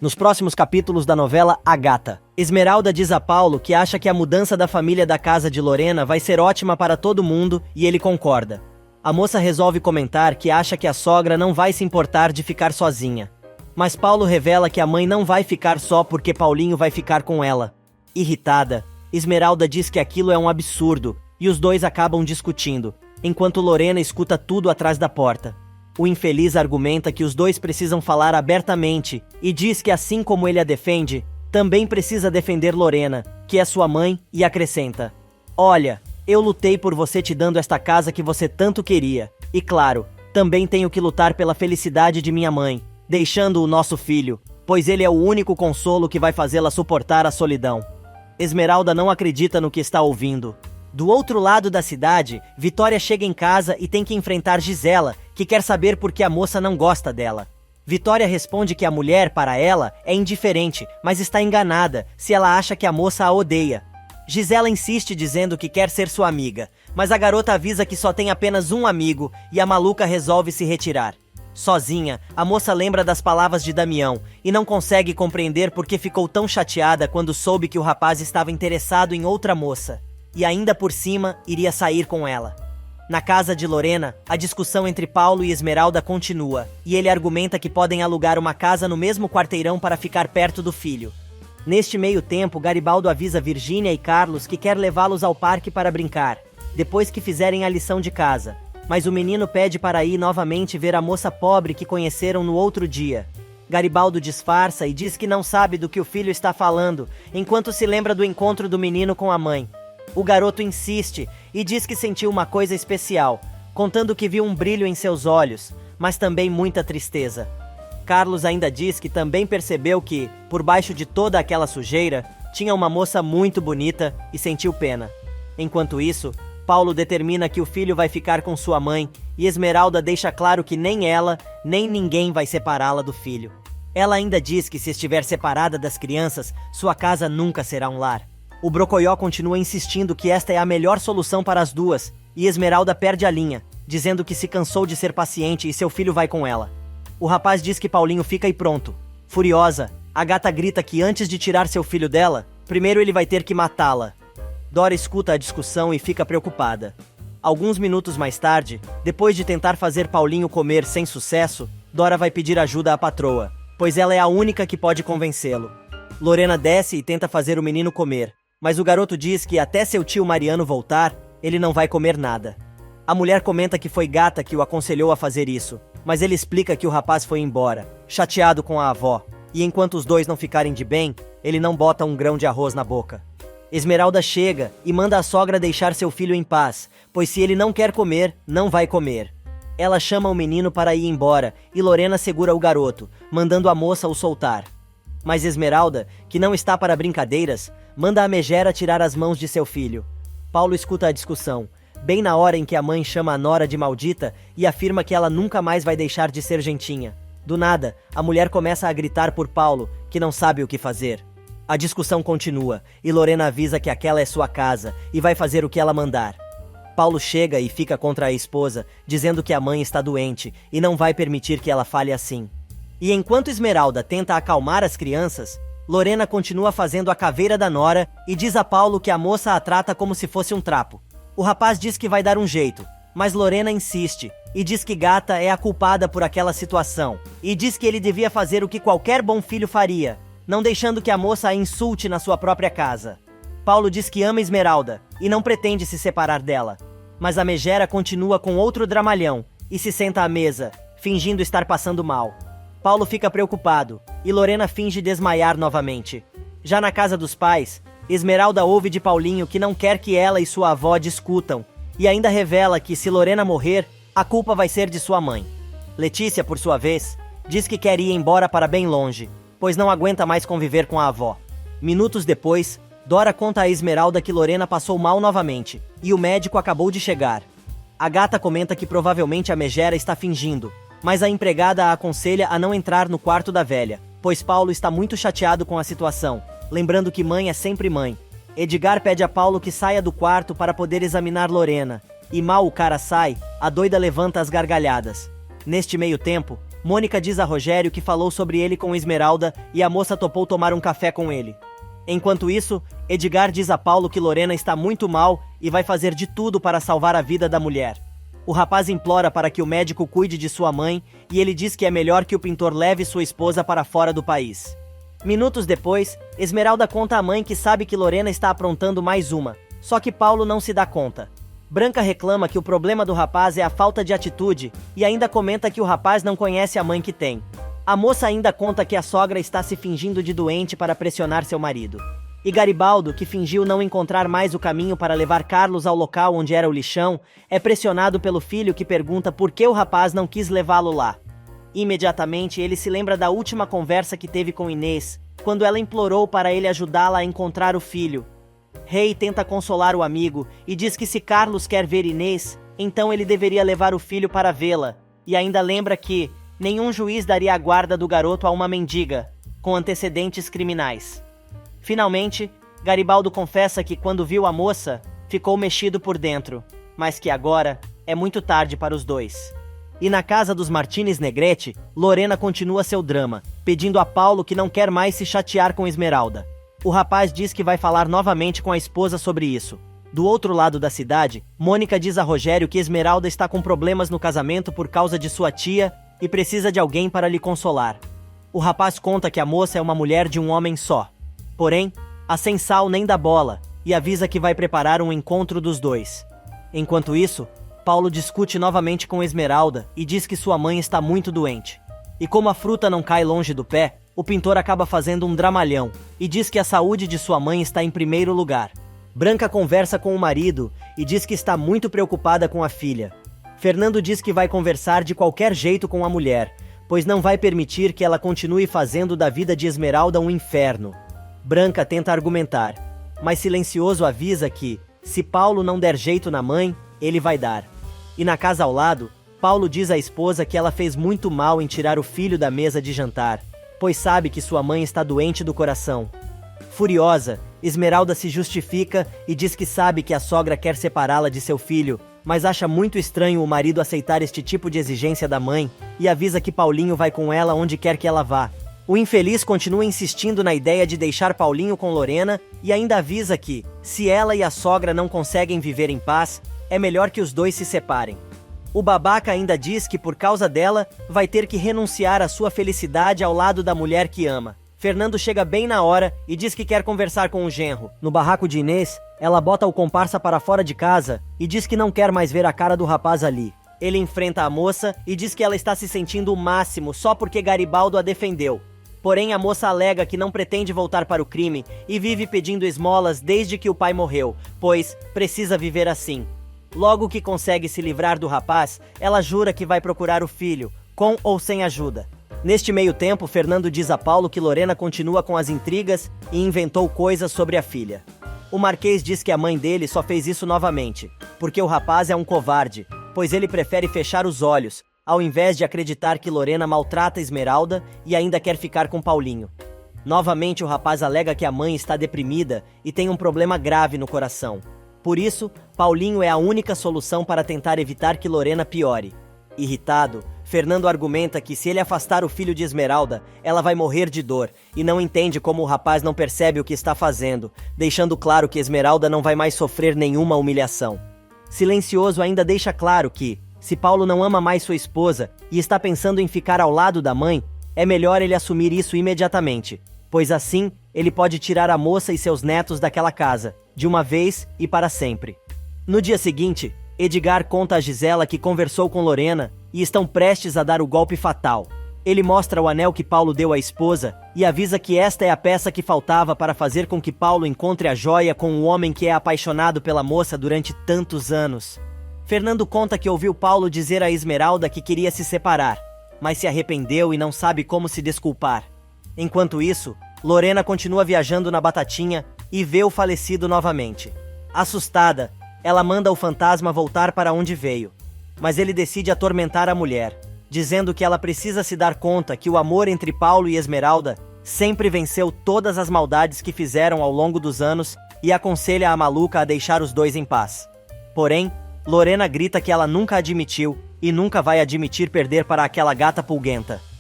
Nos próximos capítulos da novela A Gata, Esmeralda diz a Paulo que acha que a mudança da família da casa de Lorena vai ser ótima para todo mundo e ele concorda. A moça resolve comentar que acha que a sogra não vai se importar de ficar sozinha. Mas Paulo revela que a mãe não vai ficar só porque Paulinho vai ficar com ela. Irritada, Esmeralda diz que aquilo é um absurdo e os dois acabam discutindo, enquanto Lorena escuta tudo atrás da porta. O infeliz argumenta que os dois precisam falar abertamente e diz que assim como ele a defende, também precisa defender Lorena, que é sua mãe, e acrescenta: "Olha, eu lutei por você te dando esta casa que você tanto queria, e claro, também tenho que lutar pela felicidade de minha mãe, deixando o nosso filho, pois ele é o único consolo que vai fazê-la suportar a solidão." Esmeralda não acredita no que está ouvindo. Do outro lado da cidade, Vitória chega em casa e tem que enfrentar Gisela, que quer saber por que a moça não gosta dela. Vitória responde que a mulher, para ela, é indiferente, mas está enganada se ela acha que a moça a odeia. Gisela insiste dizendo que quer ser sua amiga, mas a garota avisa que só tem apenas um amigo e a maluca resolve se retirar. Sozinha, a moça lembra das palavras de Damião e não consegue compreender por que ficou tão chateada quando soube que o rapaz estava interessado em outra moça. E ainda por cima, iria sair com ela. Na casa de Lorena, a discussão entre Paulo e Esmeralda continua, e ele argumenta que podem alugar uma casa no mesmo quarteirão para ficar perto do filho. Neste meio tempo, Garibaldo avisa Virgínia e Carlos que quer levá-los ao parque para brincar, depois que fizerem a lição de casa. Mas o menino pede para ir novamente ver a moça pobre que conheceram no outro dia. Garibaldo disfarça e diz que não sabe do que o filho está falando, enquanto se lembra do encontro do menino com a mãe. O garoto insiste e diz que sentiu uma coisa especial, contando que viu um brilho em seus olhos, mas também muita tristeza. Carlos ainda diz que também percebeu que, por baixo de toda aquela sujeira, tinha uma moça muito bonita e sentiu pena. Enquanto isso, Paulo determina que o filho vai ficar com sua mãe e Esmeralda deixa claro que nem ela, nem ninguém vai separá-la do filho. Ela ainda diz que se estiver separada das crianças, sua casa nunca será um lar. O Brocoió continua insistindo que esta é a melhor solução para as duas, e Esmeralda perde a linha, dizendo que se cansou de ser paciente e seu filho vai com ela. O rapaz diz que Paulinho fica e pronto. Furiosa, a gata grita que antes de tirar seu filho dela, primeiro ele vai ter que matá-la. Dora escuta a discussão e fica preocupada. Alguns minutos mais tarde, depois de tentar fazer Paulinho comer sem sucesso, Dora vai pedir ajuda à patroa, pois ela é a única que pode convencê-lo. Lorena desce e tenta fazer o menino comer, mas o garoto diz que até seu tio Mariano voltar, ele não vai comer nada. A mulher comenta que foi Gata que o aconselhou a fazer isso, mas ele explica que o rapaz foi embora, chateado com a avó, e enquanto os dois não ficarem de bem, ele não bota um grão de arroz na boca. Esmeralda chega e manda a sogra deixar seu filho em paz, pois se ele não quer comer, não vai comer. Ela chama o menino para ir embora e Lorena segura o garoto, mandando a moça o soltar. Mas Esmeralda, que não está para brincadeiras, manda a megera tirar as mãos de seu filho. Paulo escuta a discussão, bem na hora em que a mãe chama a nora de maldita e afirma que ela nunca mais vai deixar de ser gentinha. Do nada, a mulher começa a gritar por Paulo, que não sabe o que fazer. A discussão continua, e Lorena avisa que aquela é sua casa e vai fazer o que ela mandar. Paulo chega e fica contra a esposa, dizendo que a mãe está doente e não vai permitir que ela fale assim. E enquanto Esmeralda tenta acalmar as crianças, Lorena continua fazendo a caveira da nora e diz a Paulo que a moça a trata como se fosse um trapo. O rapaz diz que vai dar um jeito, mas Lorena insiste e diz que Gata é a culpada por aquela situação e diz que ele devia fazer o que qualquer bom filho faria, não deixando que a moça a insulte na sua própria casa. Paulo diz que ama Esmeralda e não pretende se separar dela, mas a megera continua com outro dramalhão e se senta à mesa, fingindo estar passando mal. Paulo fica preocupado e Lorena finge desmaiar novamente. Já na casa dos pais, Esmeralda ouve de Paulinho que não quer que ela e sua avó discutam e ainda revela que se Lorena morrer, a culpa vai ser de sua mãe. Letícia, por sua vez, diz que quer ir embora para bem longe, pois não aguenta mais conviver com a avó. Minutos depois, Dora conta a Esmeralda que Lorena passou mal novamente e o médico acabou de chegar. A gata comenta que provavelmente a megera está fingindo, mas a empregada a aconselha a não entrar no quarto da velha, pois Paulo está muito chateado com a situação, lembrando que mãe é sempre mãe. Edgar pede a Paulo que saia do quarto para poder examinar Lorena, e mal o cara sai, a doida levanta as gargalhadas. Neste meio tempo, Mônica diz a Rogério que falou sobre ele com Esmeralda e a moça topou tomar um café com ele. Enquanto isso, Edgar diz a Paulo que Lorena está muito mal e vai fazer de tudo para salvar a vida da mulher. O rapaz implora para que o médico cuide de sua mãe e ele diz que é melhor que o pintor leve sua esposa para fora do país. Minutos depois, Esmeralda conta à mãe que sabe que Lorena está aprontando mais uma, só que Paulo não se dá conta. Branca reclama que o problema do rapaz é a falta de atitude e ainda comenta que o rapaz não conhece a mãe que tem. A moça ainda conta que a sogra está se fingindo de doente para pressionar seu marido. E Garibaldo, que fingiu não encontrar mais o caminho para levar Carlos ao local onde era o lixão, é pressionado pelo filho que pergunta por que o rapaz não quis levá-lo lá. Imediatamente ele se lembra da última conversa que teve com Inês, quando ela implorou para ele ajudá-la a encontrar o filho. Rei tenta consolar o amigo e diz que se Carlos quer ver Inês, então ele deveria levar o filho para vê-la, e ainda lembra que nenhum juiz daria a guarda do garoto a uma mendiga, com antecedentes criminais. Finalmente, Garibaldo confessa que quando viu a moça, ficou mexido por dentro, mas que agora é muito tarde para os dois. E na casa dos Martínez Negrete, Lorena continua seu drama, pedindo a Paulo que não quer mais se chatear com Esmeralda. O rapaz diz que vai falar novamente com a esposa sobre isso. Do outro lado da cidade, Mônica diz a Rogério que Esmeralda está com problemas no casamento por causa de sua tia e precisa de alguém para lhe consolar. O rapaz conta que a moça é uma mulher de um homem só. Porém, a sem sal nem dá bola e avisa que vai preparar um encontro dos dois. Enquanto isso, Paulo discute novamente com Esmeralda e diz que sua mãe está muito doente. E como a fruta não cai longe do pé, o pintor acaba fazendo um dramalhão e diz que a saúde de sua mãe está em primeiro lugar. Branca conversa com o marido e diz que está muito preocupada com a filha. Fernando diz que vai conversar de qualquer jeito com a mulher, pois não vai permitir que ela continue fazendo da vida de Esmeralda um inferno. Branca tenta argumentar, mas Silencioso avisa que, se Paulo não der jeito na mãe, ele vai dar. E na casa ao lado, Paulo diz à esposa que ela fez muito mal em tirar o filho da mesa de jantar, pois sabe que sua mãe está doente do coração. Furiosa, Esmeralda se justifica e diz que sabe que a sogra quer separá-la de seu filho, mas acha muito estranho o marido aceitar este tipo de exigência da mãe e avisa que Paulinho vai com ela onde quer que ela vá. O infeliz continua insistindo na ideia de deixar Paulinho com Lorena e ainda avisa que, se ela e a sogra não conseguem viver em paz, é melhor que os dois se separem. O babaca ainda diz que por causa dela, vai ter que renunciar à sua felicidade ao lado da mulher que ama. Fernando chega bem na hora e diz que quer conversar com o genro. No barraco de Inês, ela bota o comparsa para fora de casa e diz que não quer mais ver a cara do rapaz ali. Ele enfrenta a moça e diz que ela está se sentindo o máximo só porque Garibaldo a defendeu. Porém, a moça alega que não pretende voltar para o crime e vive pedindo esmolas desde que o pai morreu, pois precisa viver assim. Logo que consegue se livrar do rapaz, ela jura que vai procurar o filho, com ou sem ajuda. Neste meio tempo, Fernando diz a Paulo que Lorena continua com as intrigas e inventou coisas sobre a filha. O Marquês diz que a mãe dele só fez isso novamente, porque o rapaz é um covarde, pois ele prefere fechar os olhos, ao invés de acreditar que Lorena maltrata Esmeralda e ainda quer ficar com Paulinho. Novamente, o rapaz alega que a mãe está deprimida e tem um problema grave no coração. Por isso, Paulinho é a única solução para tentar evitar que Lorena piore. Irritado, Fernando argumenta que se ele afastar o filho de Esmeralda, ela vai morrer de dor e não entende como o rapaz não percebe o que está fazendo, deixando claro que Esmeralda não vai mais sofrer nenhuma humilhação. Silencioso ainda deixa claro que, se Paulo não ama mais sua esposa e está pensando em ficar ao lado da mãe, é melhor ele assumir isso imediatamente, pois assim ele pode tirar a moça e seus netos daquela casa, de uma vez e para sempre. No dia seguinte, Edgar conta a Gisela que conversou com Lorena e estão prestes a dar o golpe fatal. Ele mostra o anel que Paulo deu à esposa e avisa que esta é a peça que faltava para fazer com que Paulo encontre a joia com o homem que é apaixonado pela moça durante tantos anos. Fernando conta que ouviu Paulo dizer a Esmeralda que queria se separar, mas se arrependeu e não sabe como se desculpar. Enquanto isso, Lorena continua viajando na Batatinha e vê o falecido novamente. Assustada, ela manda o fantasma voltar para onde veio, mas ele decide atormentar a mulher, dizendo que ela precisa se dar conta que o amor entre Paulo e Esmeralda sempre venceu todas as maldades que fizeram ao longo dos anos e aconselha a maluca a deixar os dois em paz. Porém, Lorena grita que ela nunca admitiu e nunca vai admitir perder para aquela gata pulguenta.